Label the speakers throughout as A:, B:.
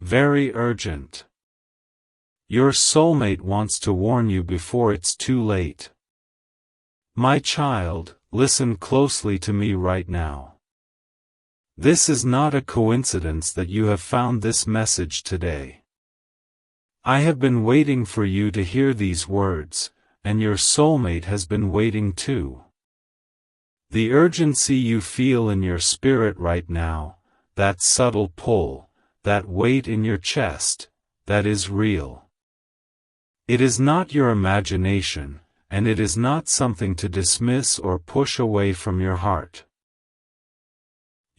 A: very urgent. Your soulmate wants to warn you before it's too late. My child, listen closely to me right now. This is not a coincidence that you have found this message today. I have been waiting for you to hear these words, and your soulmate has been waiting too. The urgency you feel in your spirit right now, that subtle pull, that weight in your chest, that is real. It is not your imagination, and it is not something to dismiss or push away from your heart.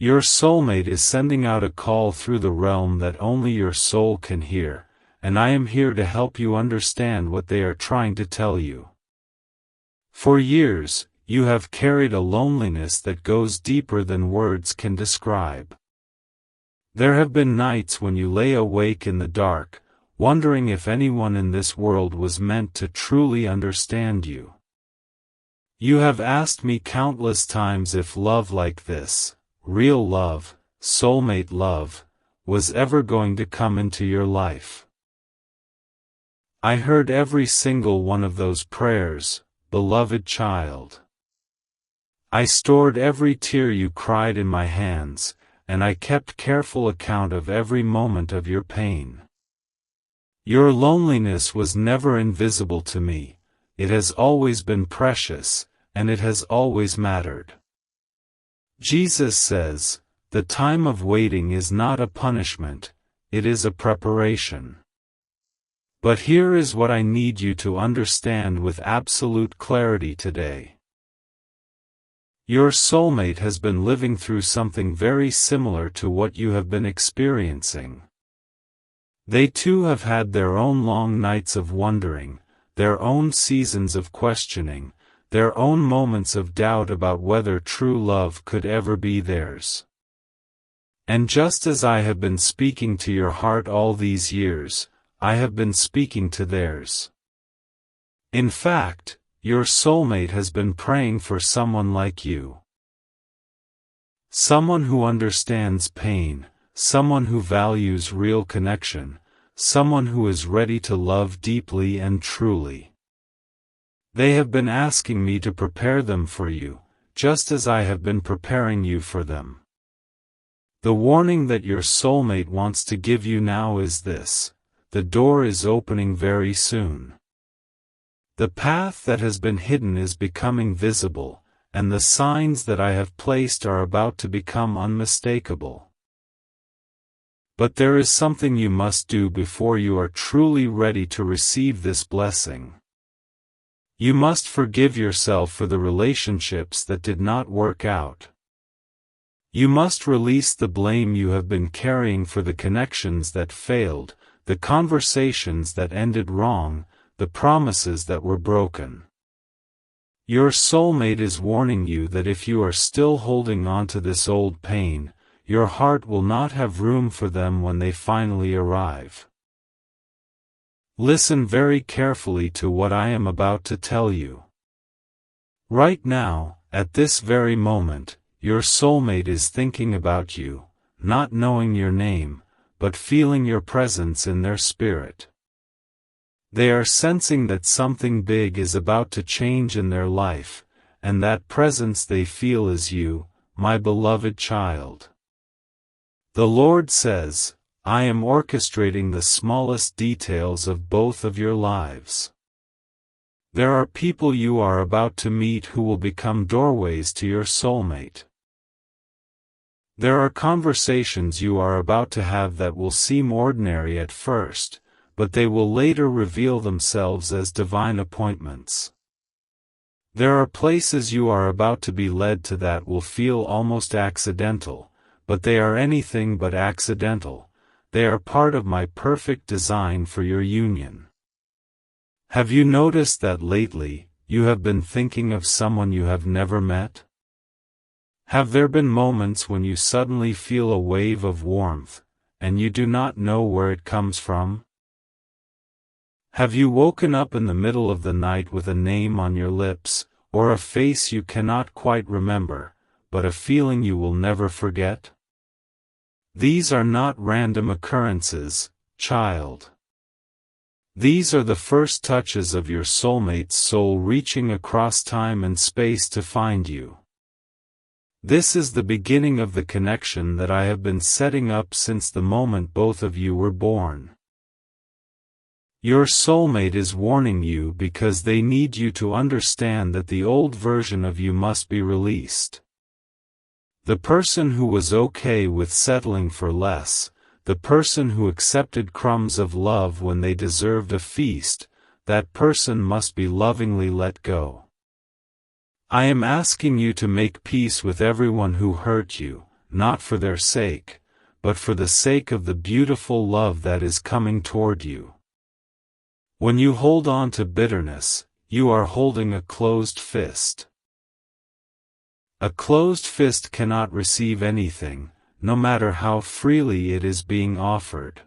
A: Your soulmate is sending out a call through the realm that only your soul can hear, and I am here to help you understand what they are trying to tell you. For years, you have carried a loneliness that goes deeper than words can describe. There have been nights when you lay awake in the dark, wondering if anyone in this world was meant to truly understand you. You have asked me countless times if love like this, real love, soulmate love, was ever going to come into your life. I heard every single one of those prayers, beloved child. I stored every tear you cried in my hands, and I kept careful account of every moment of your pain. Your loneliness was never invisible to me, it has always been precious, and it has always mattered. Jesus says, the time of waiting is not a punishment, it is a preparation. But here is what I need you to understand with absolute clarity today. Your soulmate has been living through something very similar to what you have been experiencing. They too have had their own long nights of wondering, their own seasons of questioning, their own moments of doubt about whether true love could ever be theirs. And just as I have been speaking to your heart all these years, I have been speaking to theirs. In fact, your soulmate has been praying for someone like you. Someone who understands pain, someone who values real connection, someone who is ready to love deeply and truly. They have been asking me to prepare them for you, just as I have been preparing you for them. The warning that your soulmate wants to give you now is this: the door is opening very soon. The path that has been hidden is becoming visible, and the signs that I have placed are about to become unmistakable. But there is something you must do before you are truly ready to receive this blessing. You must forgive yourself for the relationships that did not work out. You must release the blame you have been carrying for the connections that failed, the conversations that ended wrong, the promises that were broken. Your soulmate is warning you that if you are still holding on to this old pain, your heart will not have room for them when they finally arrive. Listen very carefully to what I am about to tell you. Right now, at this very moment, your soulmate is thinking about you, not knowing your name, but feeling your presence in their spirit. They are sensing that something big is about to change in their life, and that presence they feel is you, my beloved child. The Lord says, I am orchestrating the smallest details of both of your lives. There are people you are about to meet who will become doorways to your soulmate. There are conversations you are about to have that will seem ordinary at first, but they will later reveal themselves as divine appointments. There are places you are about to be led to that will feel almost accidental, but they are anything but accidental. They are part of my perfect design for your union. Have you noticed that lately, you have been thinking of someone you have never met? Have there been moments when you suddenly feel a wave of warmth, and you do not know where it comes from? Have you woken up in the middle of the night with a name on your lips, or a face you cannot quite remember, but a feeling you will never forget? These are not random occurrences, child. These are the first touches of your soulmate's soul reaching across time and space to find you. This is the beginning of the connection that I have been setting up since the moment both of you were born. Your soulmate is warning you because they need you to understand that the old version of you must be released. The person who was okay with settling for less, the person who accepted crumbs of love when they deserved a feast, that person must be lovingly let go. I am asking you to make peace with everyone who hurt you, not for their sake, but for the sake of the beautiful love that is coming toward you. When you hold on to bitterness, you are holding a closed fist. A closed fist cannot receive anything, no matter how freely it is being offered.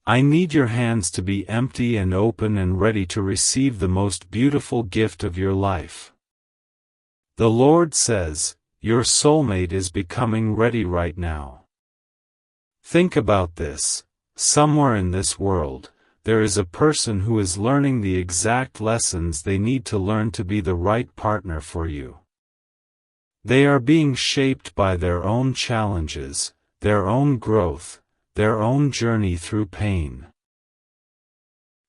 A: I need your hands to be empty and open and ready to receive the most beautiful gift of your life. The Lord says, your soulmate is becoming ready right now. Think about this. Somewhere in this world, there is a person who is learning the exact lessons they need to learn to be the right partner for you. They are being shaped by their own challenges, their own growth, their own journey through pain.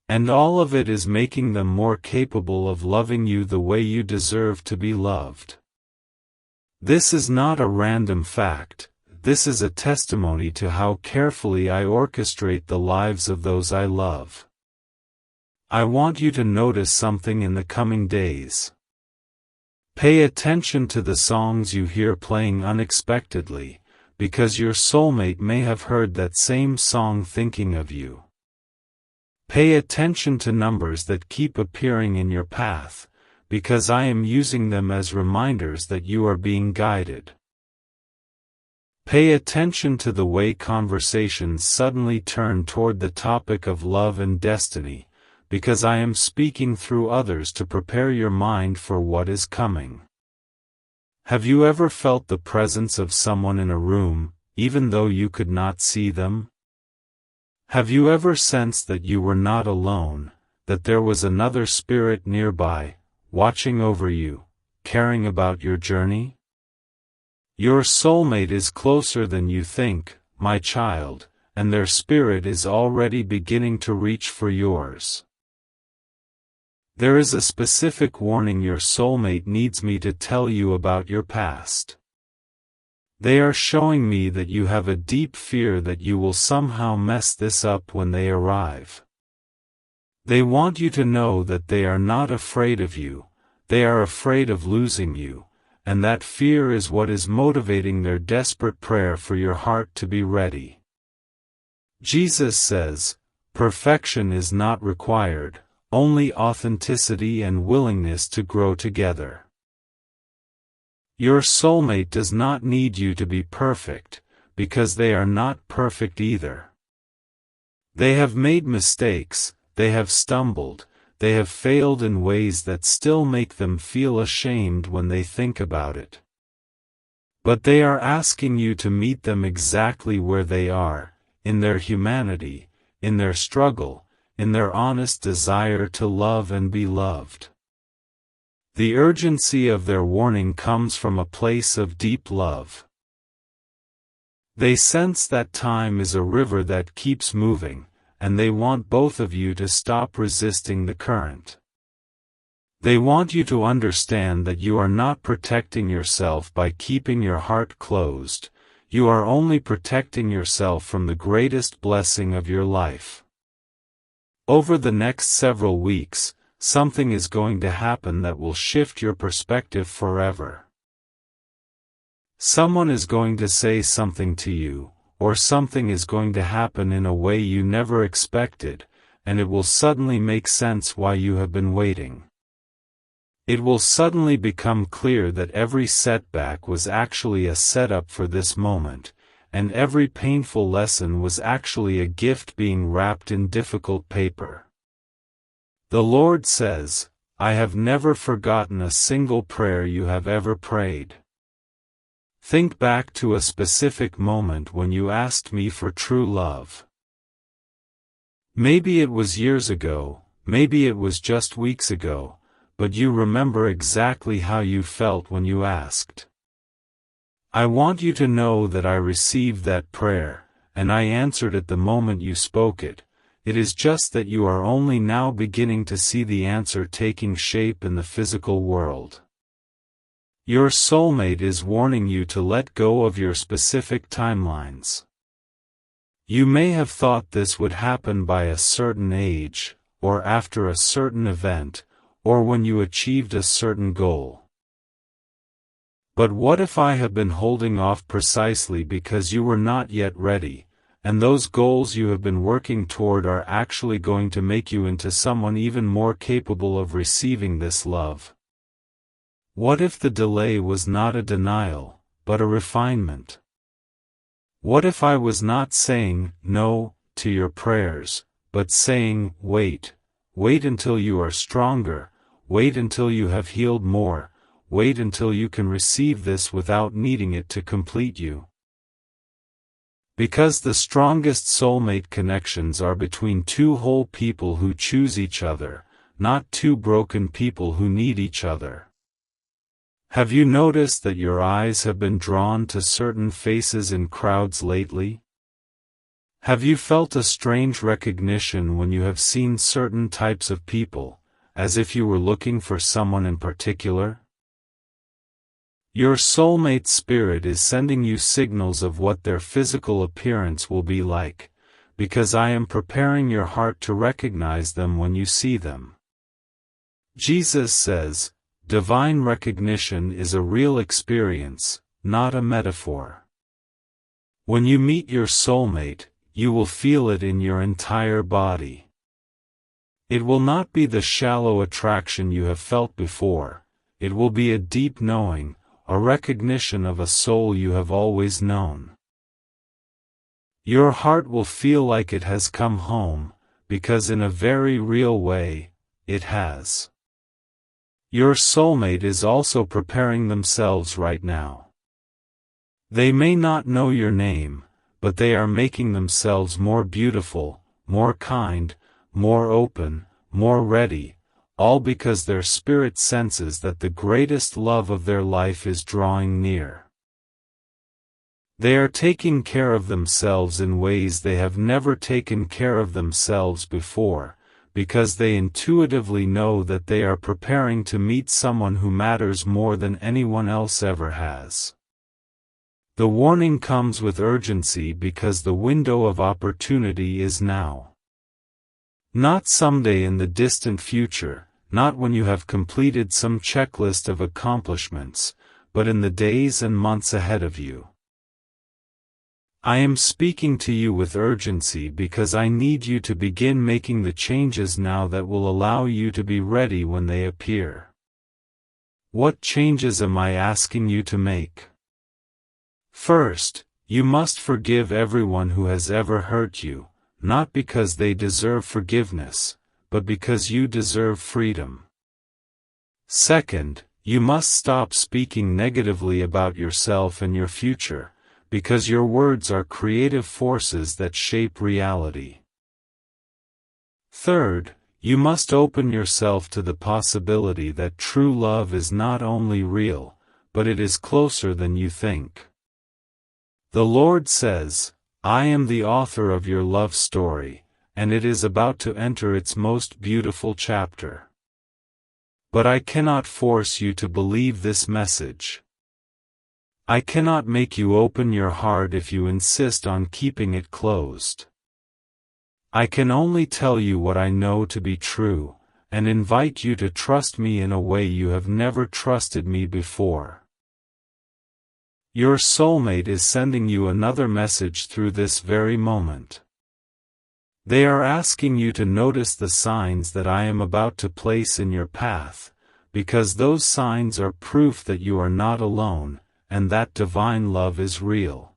A: And all of it is making them more capable of loving you the way you deserve to be loved. This is not a random fact. This is a testimony to how carefully I orchestrate the lives of those I love. I want you to notice something in the coming days. Pay attention to the songs you hear playing unexpectedly, because your soulmate may have heard that same song thinking of you. Pay attention to numbers that keep appearing in your path, because I am using them as reminders that you are being guided. Pay attention to the way conversations suddenly turn toward the topic of love and destiny, because I am speaking through others to prepare your mind for what is coming. Have you ever felt the presence of someone in a room, even though you could not see them? Have you ever sensed that you were not alone, that there was another spirit nearby, watching over you, caring about your journey? Your soulmate is closer than you think, my child, and their spirit is already beginning to reach for yours. There is a specific warning your soulmate needs me to tell you about your past. They are showing me that you have a deep fear that you will somehow mess this up when they arrive. They want you to know that they are not afraid of you, they are afraid of losing you, and that fear is what is motivating their desperate prayer for your heart to be ready. Jesus says, perfection is not required, only authenticity and willingness to grow together. Your soulmate does not need you to be perfect, because they are not perfect either. They have made mistakes, they have stumbled, they have failed in ways that still make them feel ashamed when they think about it. But they are asking you to meet them exactly where they are, in their humanity, in their struggle, in their honest desire to love and be loved. The urgency of their warning comes from a place of deep love. They sense that time is a river that keeps moving, and they want both of you to stop resisting the current. They want you to understand that you are not protecting yourself by keeping your heart closed, you are only protecting yourself from the greatest blessing of your life. Over the next several weeks, something is going to happen that will shift your perspective forever. Someone is going to say something to you, or something is going to happen in a way you never expected, and it will suddenly make sense why you have been waiting. It will suddenly become clear that every setback was actually a setup for this moment, and every painful lesson was actually a gift being wrapped in difficult paper. The Lord says, I have never forgotten a single prayer you have ever prayed. Think back to a specific moment when you asked me for true love. Maybe it was years ago, maybe it was just weeks ago, but you remember exactly how you felt when you asked. I want you to know that I received that prayer, and I answered it the moment you spoke it. It is just that you are only now beginning to see the answer taking shape in the physical world. Your soulmate is warning you to let go of your specific timelines. You may have thought this would happen by a certain age, or after a certain event, or when you achieved a certain goal. But what if I have been holding off precisely because you were not yet ready, and those goals you have been working toward are actually going to make you into someone even more capable of receiving this love? What if the delay was not a denial, but a refinement? What if I was not saying no to your prayers, but saying, wait until you are stronger, wait until you have healed more, wait until you can receive this without needing it to complete you? Because the strongest soulmate connections are between two whole people who choose each other, not two broken people who need each other. Have you noticed that your eyes have been drawn to certain faces in crowds lately? Have you felt a strange recognition when you have seen certain types of people, as if you were looking for someone in particular? Your soulmate spirit is sending you signals of what their physical appearance will be like, because I am preparing your heart to recognize them when you see them. Jesus says, divine recognition is a real experience, not a metaphor. When you meet your soulmate, you will feel it in your entire body. It will not be the shallow attraction you have felt before, it will be a deep knowing, a recognition of a soul you have always known. Your heart will feel like it has come home, because in a very real way, it has. Your soulmate is also preparing themselves right now. They may not know your name, but they are making themselves more beautiful, more kind, more open, more ready, all because their spirit senses that the greatest love of their life is drawing near. They are taking care of themselves in ways they have never taken care of themselves before, because they intuitively know that they are preparing to meet someone who matters more than anyone else ever has. The warning comes with urgency because the window of opportunity is now. Not someday in the distant future, not when you have completed some checklist of accomplishments, but in the days and months ahead of you. I am speaking to you with urgency because I need you to begin making the changes now that will allow you to be ready when they appear. What changes am I asking you to make? First, you must forgive everyone who has ever hurt you, not because they deserve forgiveness, but because you deserve freedom. Second, you must stop speaking negatively about yourself and your future, because your words are creative forces that shape reality. Third, you must open yourself to the possibility that true love is not only real, but it is closer than you think. The Lord says, I am the author of your love story, and it is about to enter its most beautiful chapter. But I cannot force you to believe this message. I cannot make you open your heart if you insist on keeping it closed. I can only tell you what I know to be true, and invite you to trust me in a way you have never trusted me before. Your soulmate is sending you another message through this very moment. They are asking you to notice the signs that I am about to place in your path, because those signs are proof that you are not alone, and that divine love is real.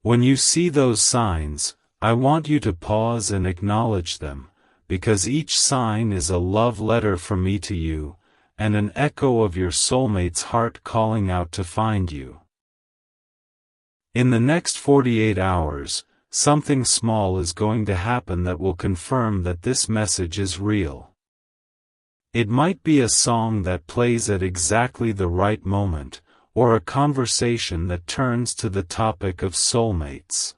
A: When you see those signs, I want you to pause and acknowledge them, because each sign is a love letter from me to you, and an echo of your soulmate's heart calling out to find you. In the next 48 hours, something small is going to happen that will confirm that this message is real. It might be a song that plays at exactly the right moment, or a conversation that turns to the topic of soulmates.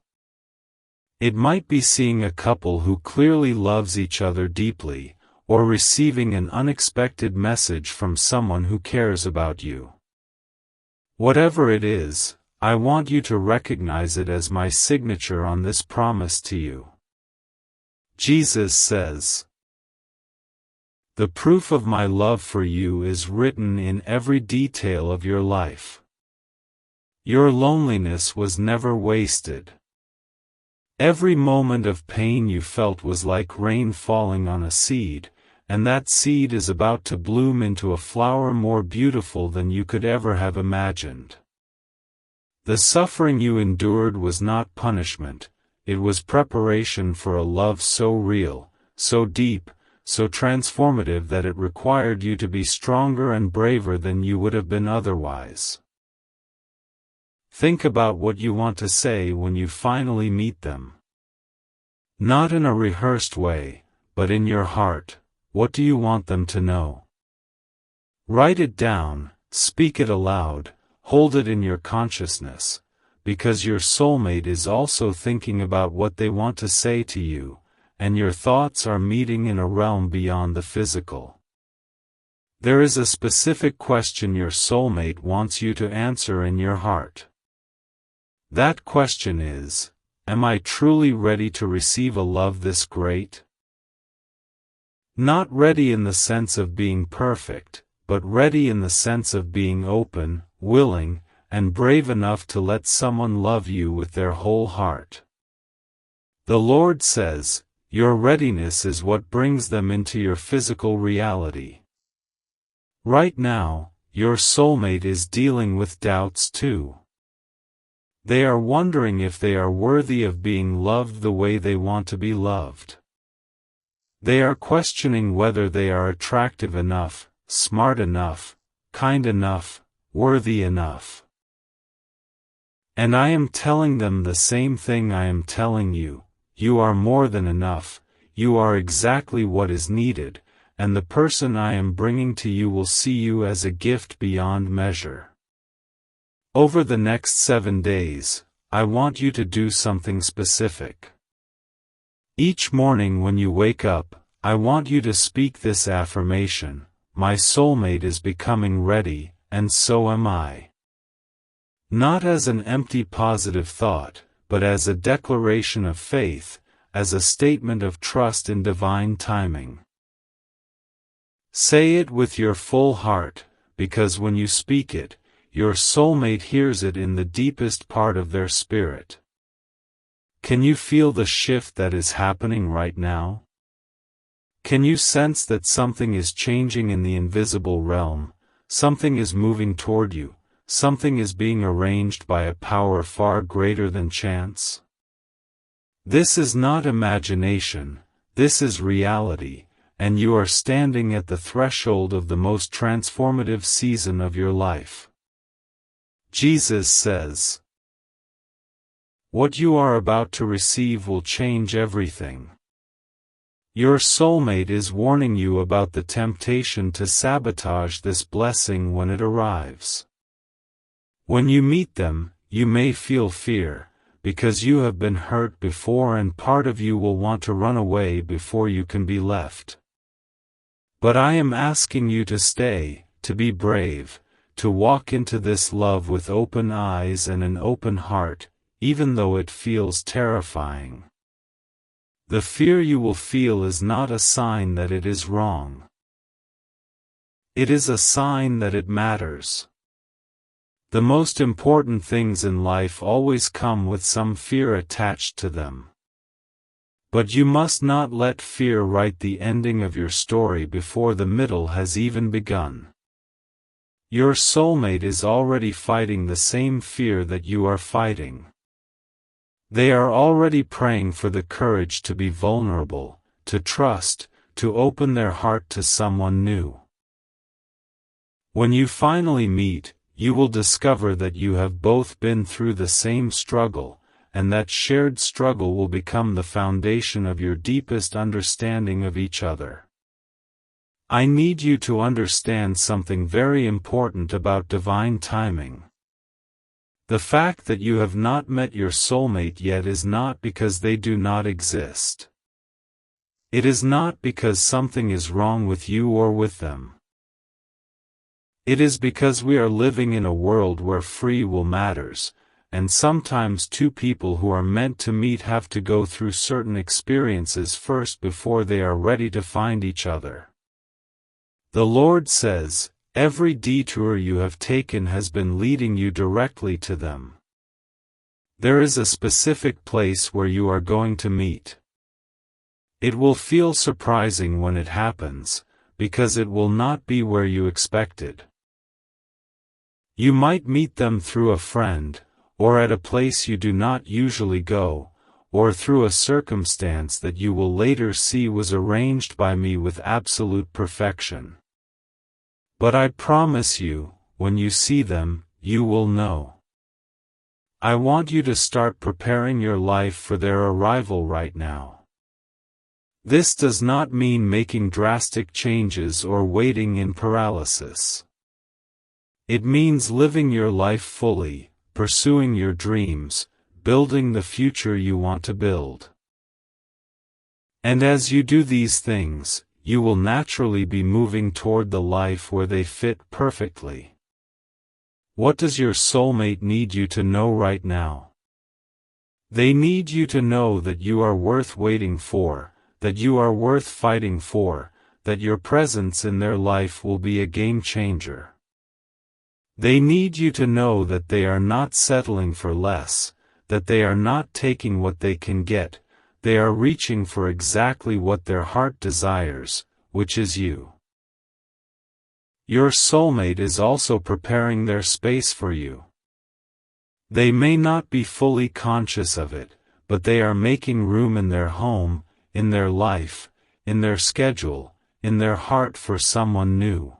A: It might be seeing a couple who clearly loves each other deeply, or receiving an unexpected message from someone who cares about you. Whatever it is, I want you to recognize it as my signature on this promise to you. Jesus says, "The proof of my love for you is written in every detail of your life. Your loneliness was never wasted. Every moment of pain you felt was like rain falling on a seed, and that seed is about to bloom into a flower more beautiful than you could ever have imagined. The suffering you endured was not punishment, it was preparation for a love so real, so deep, so transformative that it required you to be stronger and braver than you would have been otherwise." Think about what you want to say when you finally meet them. Not in a rehearsed way, but in your heart. What do you want them to know? Write it down, speak it aloud, hold it in your consciousness, because your soulmate is also thinking about what they want to say to you, and your thoughts are meeting in a realm beyond the physical. There is a specific question your soulmate wants you to answer in your heart. That question is, am I truly ready to receive a love this great? Not ready in the sense of being perfect, but ready in the sense of being open, willing, and brave enough to let someone love you with their whole heart. The Lord says, your readiness is what brings them into your physical reality. Right now, your soulmate is dealing with doubts too. They are wondering if they are worthy of being loved the way they want to be loved. They are questioning whether they are attractive enough, smart enough, kind enough, worthy enough. And I am telling them the same thing I am telling you, you are more than enough, you are exactly what is needed, and the person I am bringing to you will see you as a gift beyond measure. Over the next 7 days, I want you to do something specific. Each morning when you wake up, I want you to speak this affirmation, my soulmate is becoming ready, and so am I. Not as an empty positive thought, but as a declaration of faith, as a statement of trust in divine timing. Say it with your full heart, because when you speak it, your soulmate hears it in the deepest part of their spirit. Can you feel the shift that is happening right now? Can you sense that something is changing in the invisible realm, something is moving toward you, something is being arranged by a power far greater than chance? This is not imagination, this is reality, and you are standing at the threshold of the most transformative season of your life. Jesus says, what you are about to receive will change everything. Your soulmate is warning you about the temptation to sabotage this blessing when it arrives. When you meet them, you may feel fear, because you have been hurt before and part of you will want to run away before you can be left. But I am asking you to stay, to be brave, to walk into this love with open eyes and an open heart, even though it feels terrifying. The fear you will feel is not a sign that it is wrong. It is a sign that it matters. The most important things in life always come with some fear attached to them. But you must not let fear write the ending of your story before the middle has even begun. Your soulmate is already fighting the same fear that you are fighting. They are already praying for the courage to be vulnerable, to trust, to open their heart to someone new. When you finally meet, you will discover that you have both been through the same struggle, and that shared struggle will become the foundation of your deepest understanding of each other. I need you to understand something very important about divine timing. The fact that you have not met your soulmate yet is not because they do not exist. It is not because something is wrong with you or with them. It is because we are living in a world where free will matters, and sometimes two people who are meant to meet have to go through certain experiences first before they are ready to find each other. The Lord says, every detour you have taken has been leading you directly to them. There is a specific place where you are going to meet. It will feel surprising when it happens, because it will not be where you expected. You might meet them through a friend, or at a place you do not usually go, or through a circumstance that you will later see was arranged by me with absolute perfection. But I promise you, when you see them, you will know. I want you to start preparing your life for their arrival right now. This does not mean making drastic changes or waiting in paralysis. It means living your life fully, pursuing your dreams, building the future you want to build. And as you do these things, you will naturally be moving toward the life where they fit perfectly. What does your soulmate need you to know right now? They need you to know that you are worth waiting for, that you are worth fighting for, that your presence in their life will be a game changer. They need you to know that they are not settling for less, that they are not taking what they can get, they are reaching for exactly what their heart desires, which is you. Your soulmate is also preparing their space for you. They may not be fully conscious of it, but they are making room in their home, in their life, in their schedule, in their heart for someone new.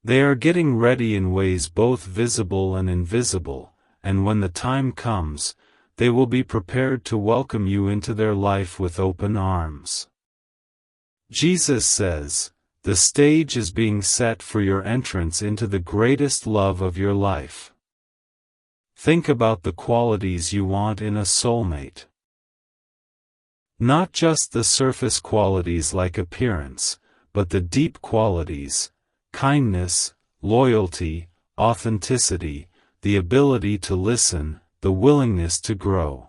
A: They are getting ready in ways both visible and invisible, and when the time comes, they will be prepared to welcome you into their life with open arms. Jesus says, the stage is being set for your entrance into the greatest love of your life. Think about the qualities you want in a soulmate. Not just the surface qualities like appearance, but the deep qualities, kindness, loyalty, authenticity, the ability to listen, the willingness to grow.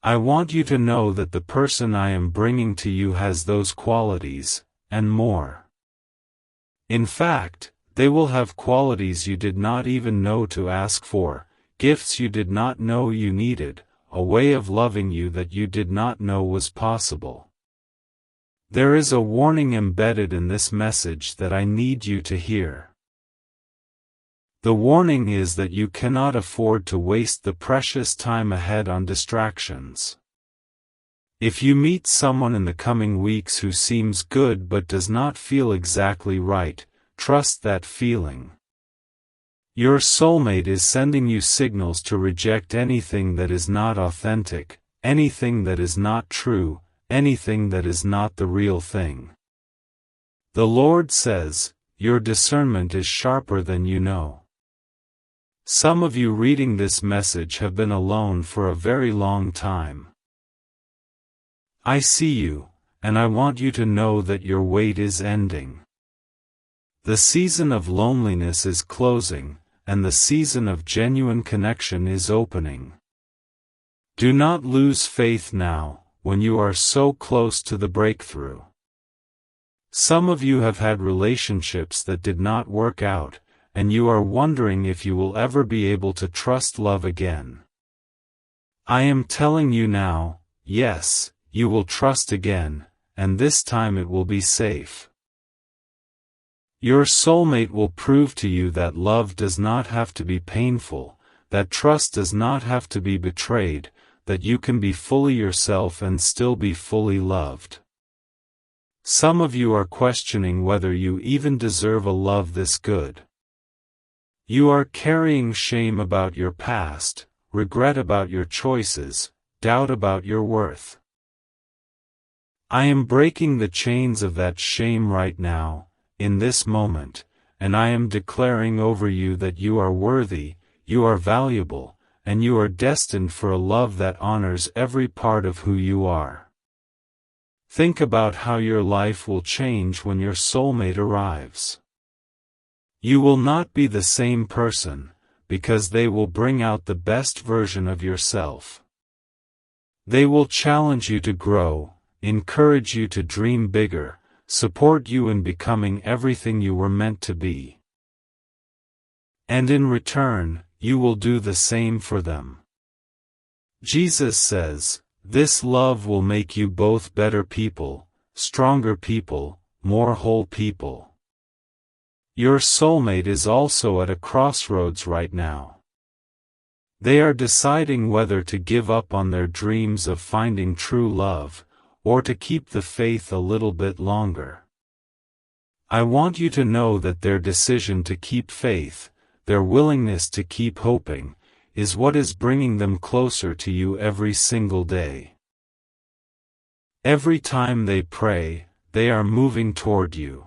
A: I want you to know that the person I am bringing to you has those qualities, and more. In fact, they will have qualities you did not even know to ask for, gifts you did not know you needed, a way of loving you that you did not know was possible. There is a warning embedded in this message that I need you to hear. The warning is that you cannot afford to waste the precious time ahead on distractions. If you meet someone in the coming weeks who seems good but does not feel exactly right, trust that feeling. Your soulmate is sending you signals to reject anything that is not authentic, anything that is not true, anything that is not the real thing. The Lord says, your discernment is sharper than you know. Some of you reading this message have been alone for a very long time. I see you, and I want you to know that your wait is ending. The season of loneliness is closing, and the season of genuine connection is opening. Do not lose faith now, when you are so close to the breakthrough. Some of you have had relationships that did not work out, and you are wondering if you will ever be able to trust love again. I am telling you now, yes, you will trust again, and this time it will be safe. Your soulmate will prove to you that love does not have to be painful, that trust does not have to be betrayed, that you can be fully yourself and still be fully loved. Some of you are questioning whether you even deserve a love this good. You are carrying shame about your past, regret about your choices, doubt about your worth. I am breaking the chains of that shame right now, in this moment, and I am declaring over you that you are worthy, you are valuable, and you are destined for a love that honors every part of who you are. Think about how your life will change when your soulmate arrives. You will not be the same person, because they will bring out the best version of yourself. They will challenge you to grow, encourage you to dream bigger, support you in becoming everything you were meant to be. And in return, you will do the same for them. Jesus says, "This love will make you both better people, stronger people, more whole people." Your soulmate is also at a crossroads right now. They are deciding whether to give up on their dreams of finding true love, or to keep the faith a little bit longer. I want you to know that their decision to keep faith, their willingness to keep hoping, is what is bringing them closer to you every single day. Every time they pray, they are moving toward you.